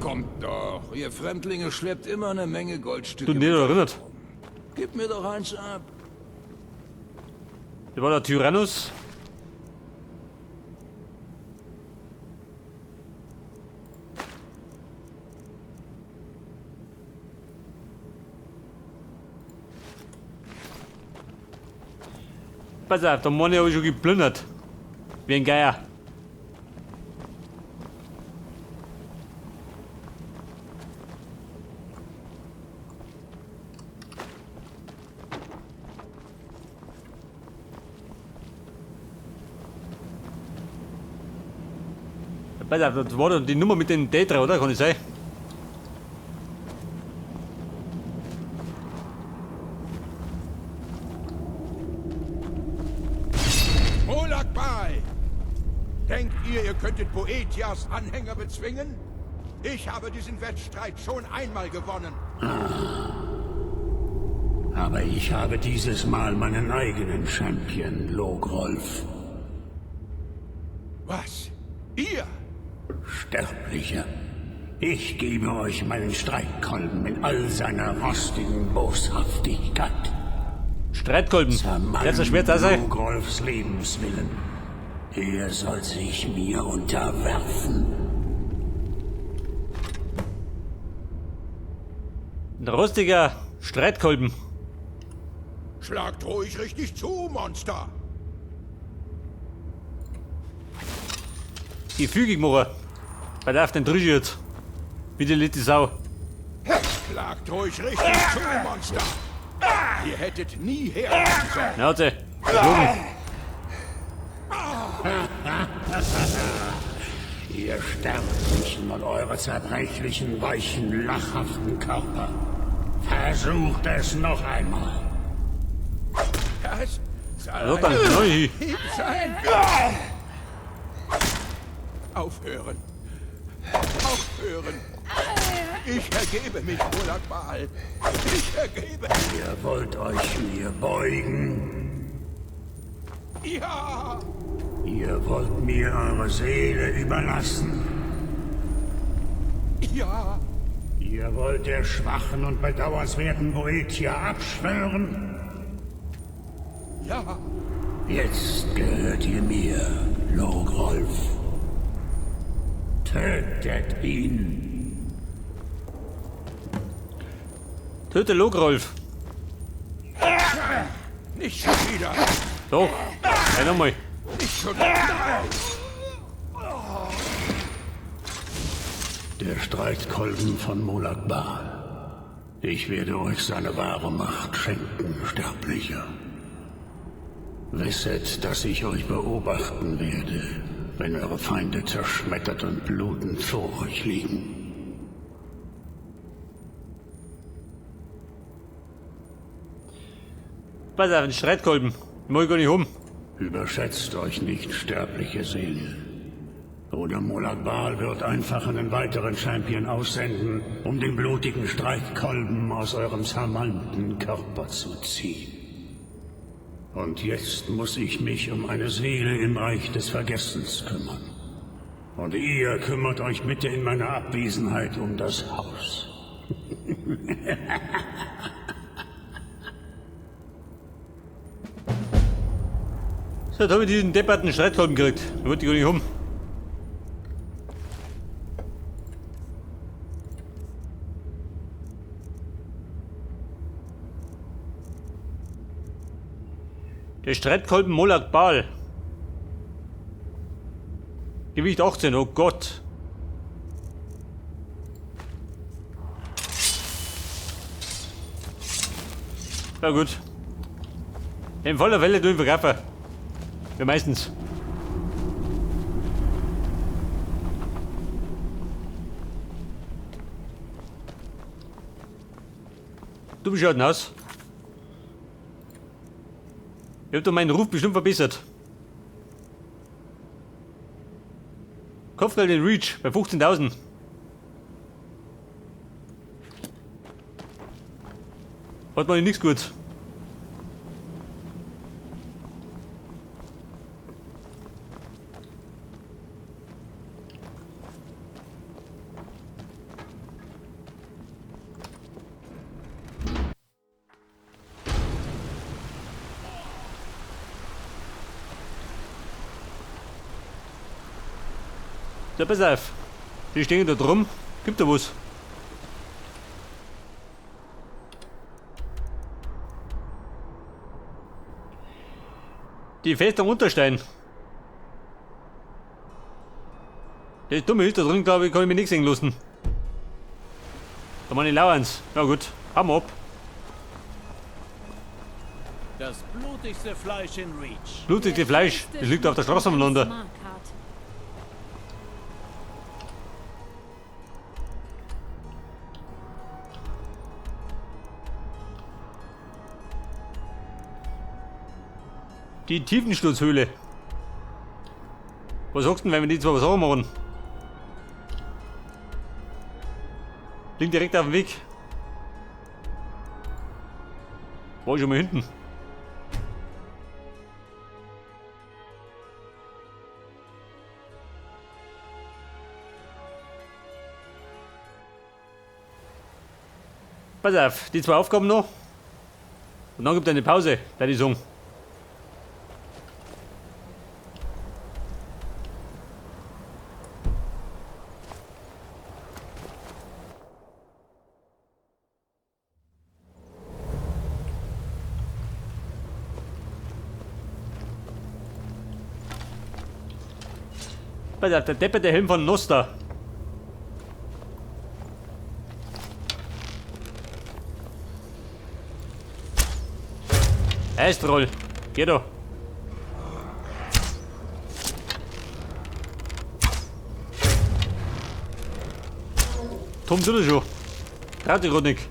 kommt doch. Ihr Fremdlinge schleppt immer eine Menge Goldstücke. Du, nee, erinnert. Gib mir doch eins ab. Da war der Tyrannus. Pass auf, der Mann habe ich schon geplündert. Wie ein Geier. Pass auf, das war doch die Nummer mit dem Tetra, oder? Kann ich sein? Molag Bal! Denkt ihr könntet Boetias Anhänger bezwingen? Ich habe diesen Wettstreit schon einmal gewonnen. Aber ich habe dieses Mal meinen eigenen Champion, Logrolf. Was? Ihr? Sterblicher. Ich gebe euch meinen Streitkolben mit all seiner rostigen Boshaftigkeit. Streitkolben. Jetzt ein Schwert da sein. Logrolfs Lebenswillen. Er soll sich mir unterwerfen. Ein rostiger Streitkolben. Schlagt ruhig richtig zu, Monster! Gefügig machen. Bei der auf den Drüsch jetzt. Bitte lit die Sau. Schlagt ruhig richtig zu, Monster! Ihr hättet nie herkommen sollen. Schnauze. Geflogen. Ihr Sterblichen und eure zerbrechlichen, weichen, lachhaften Körper. Versucht es noch einmal. Das soll Also dann neu. Hieb sein. Aufhören. Aufhören. Ich ergebe mich, Molag Bal. Ich ergebe mich. Ihr wollt euch mir beugen. Ja! Ihr wollt mir eure Seele überlassen. Ja! Ihr wollt der schwachen und bedauernswerten Boetia abschwören. Ja! Jetzt gehört ihr mir, Logrolf. Tötet ihn. Töte Logrolf. Nicht schon wieder! Doch. Hey, nochmal. Nicht schon wieder! Der Streitkolben von Molag Bal. Ich werde euch seine wahre Macht schenken, Sterblicher. Wisset, dass ich euch beobachten werde, wenn eure Feinde zerschmettert und blutend vor euch liegen. Pass auf, den Streitkolben. Ich mag gar nicht um. Überschätzt euch nicht, sterbliche Seele. Oder Molag Bal wird einfach einen weiteren Champion aussenden, um den blutigen Streitkolben aus eurem zermalmten Körper zu ziehen. Und jetzt muss ich mich um eine Seele im Reich des Vergessens kümmern. Und ihr kümmert euch bitte in meiner Abwesenheit um das Haus. So, jetzt habe ich diesen depperten Streitkolben gekriegt. Da wollte ich gar nicht um. Der Streitkolben Molag Bal. Gewicht 18, oh Gott. Na gut. In voller Welle tun wir verkaufen. Wir meistens. Du bist halt aus. Ich hab doch meinen Ruf bestimmt verbessert. Kopfgeld in Reach bei 15.000. Hat man nichts gut. So, pass auf. Die stehen da drum. Gibt da was? Die Festung Unterstein. Das Dumme ist, da drin, glaube ich, kann ich mir nichts sehen lassen. Da meine Lauerns. Ja gut, haben wir ab. Das blutigste Fleisch in Reach. Blutige Fleisch, das liegt auf der Straße am Lande. Die Tiefensturzhöhle. Was sagst du denn, wenn wir die zwei was auch machen? Liegt direkt auf dem Weg. War ich schon mal hinten. Pass auf, die zwei Aufgaben noch. Und dann gibt es eine Pause, bei die Song. Pass auf, der depperte Helm von Noster. Eistroll, geh doch. Tom, du das schon. Traut dich grad nicht.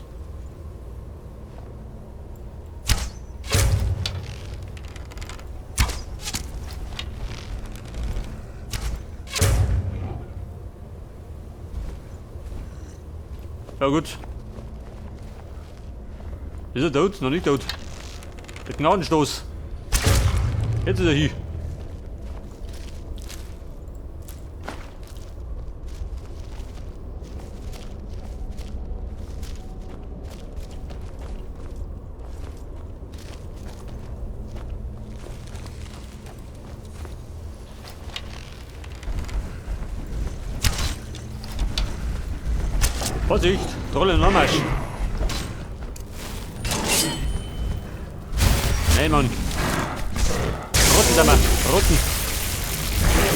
Ja gut. Ist er tot? Noch nicht tot. Der Gnadenstoß. Jetzt ist er hier. Vorsicht! Trolle im Anmarsch! Nein, Mann! Rotten da mal! Rotten!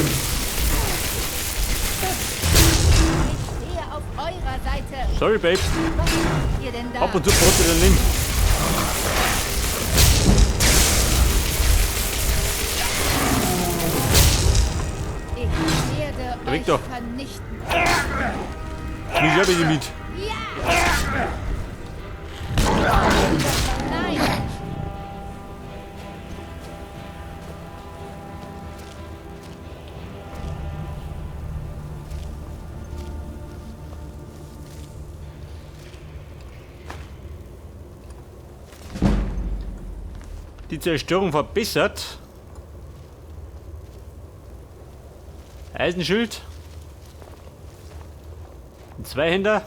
Ich stehe auf eurer Seite. Sorry, Babe! Was macht ihr denn da? Ab und zu braucht ihr den nicht. Ich werde Weg euch doch. vernichten. Ich habe die mit. Nein! Die Zerstörung verbessert. Eisenschild. Ein Zweihänder.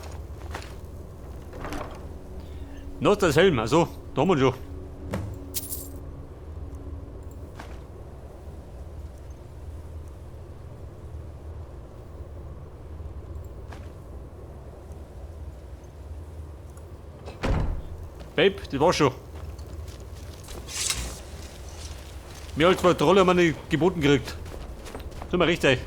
Noch das Helm, also, da haben wir schon. Babe, das war's schon. Mehr als 2 Trolle haben wir nicht geboten gekriegt. Tut mir recht, ey.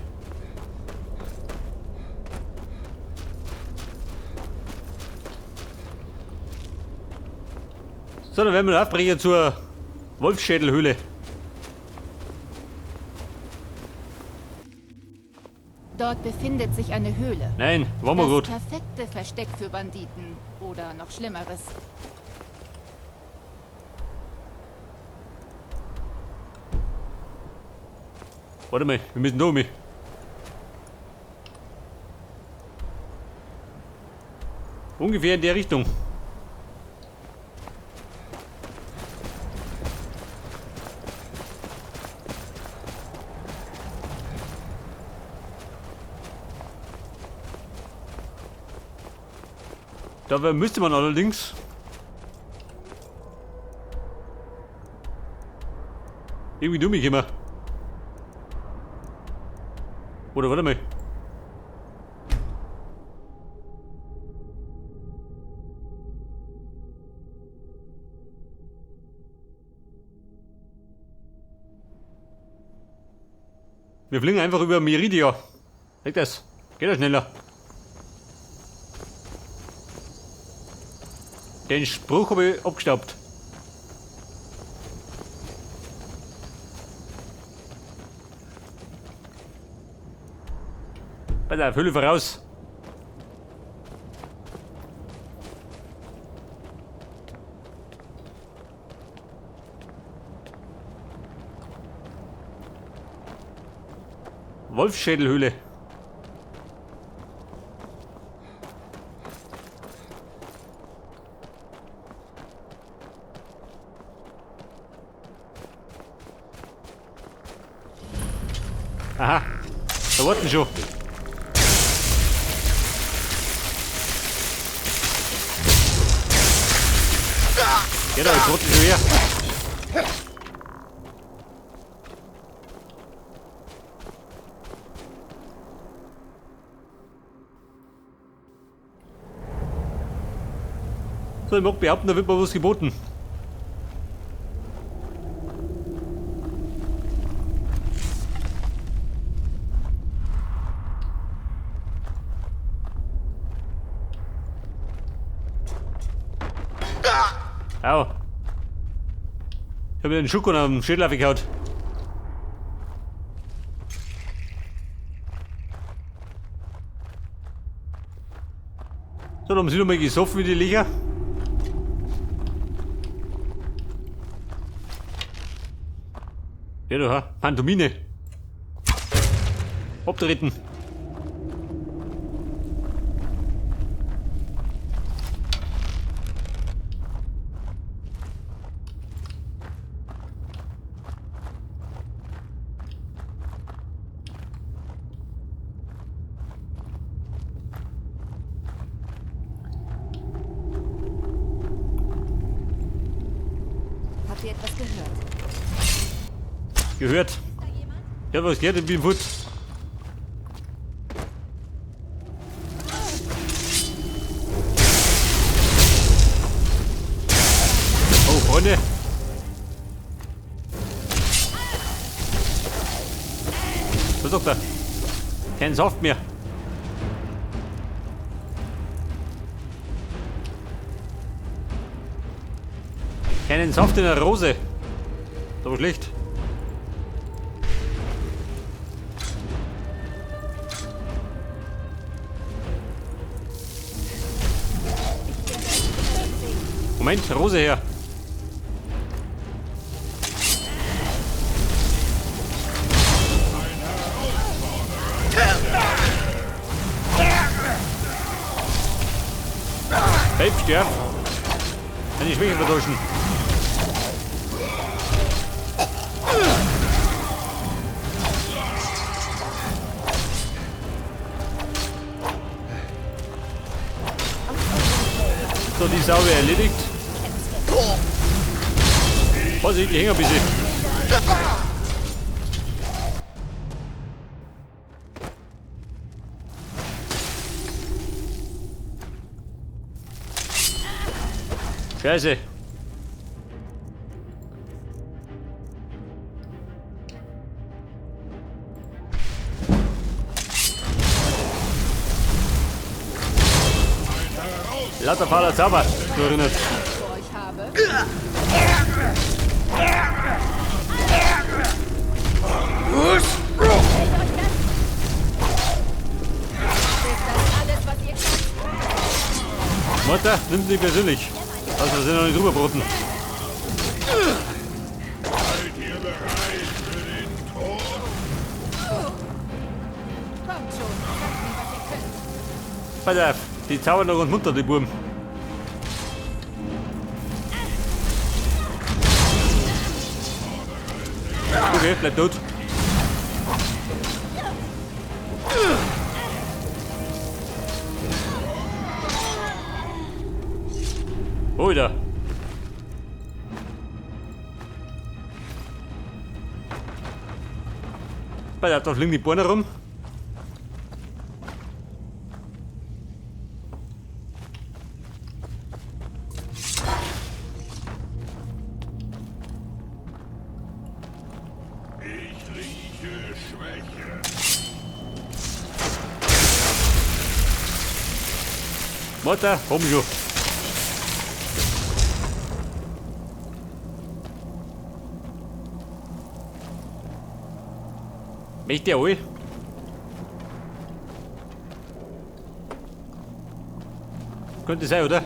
So, dann werden wir aufbrechen zur Wolfsschädelhöhle. Dort befindet sich eine Höhle. Nein, waren wir Das gut. perfekte Versteck für Banditen. Oder noch Schlimmeres. Warte mal, wir müssen da um. Ungefähr in der Richtung. Dabei müsste man allerdings irgendwie dumm kommen. Oder warte mal. Wir fliegen einfach über Meridia. Weg das. Geht doch schneller. Den Spruch habe ich abgestaubt. Pass auf, Hülle voraus. Wolfsschädelhöhle. Aha, da warten schon. Genau, jetzt warten schon her. So, ich mag behaupten, da wird mir was geboten. Au. Ich hab mir den Schukon am Schädel aufgehauen. So, dann haben sie nochmal gesoffen wie die Licher. Ja, da, Pantomime. Abtreten. Habt ihr etwas gehört? Gehört. Ja, was geht? Ich bin Foot. Oh, Freunde. Was sagt er? Kein Saft mehr. Keinen Saft in der Rose. Das war schlecht. Moment, Rose her. Selbst, ja. Kann ich Schwäche vertauschen. So, die Sau wäre erledigt. Vorsicht, ich hänge ein bisschen. Scheiße. Lauter fauler Zauber, du erinnerst. Vor euch habe. Ist das alles, was ihr könnt? Mutter, nimm's nicht persönlich. Also, wir sind noch nicht rüberbroten. Seid ihr bereit für den Tod? Kommt schon, sagt mir, was ihr könnt. Pass auf, die zaubern noch und munter, die Buben. Okay, bleib tot. Oh, da. Pass auf, da fliegen die Beine rum. Ich rieche Schwäche. Warte, komm schon. Möchte ich alle? Könnte sein, oder?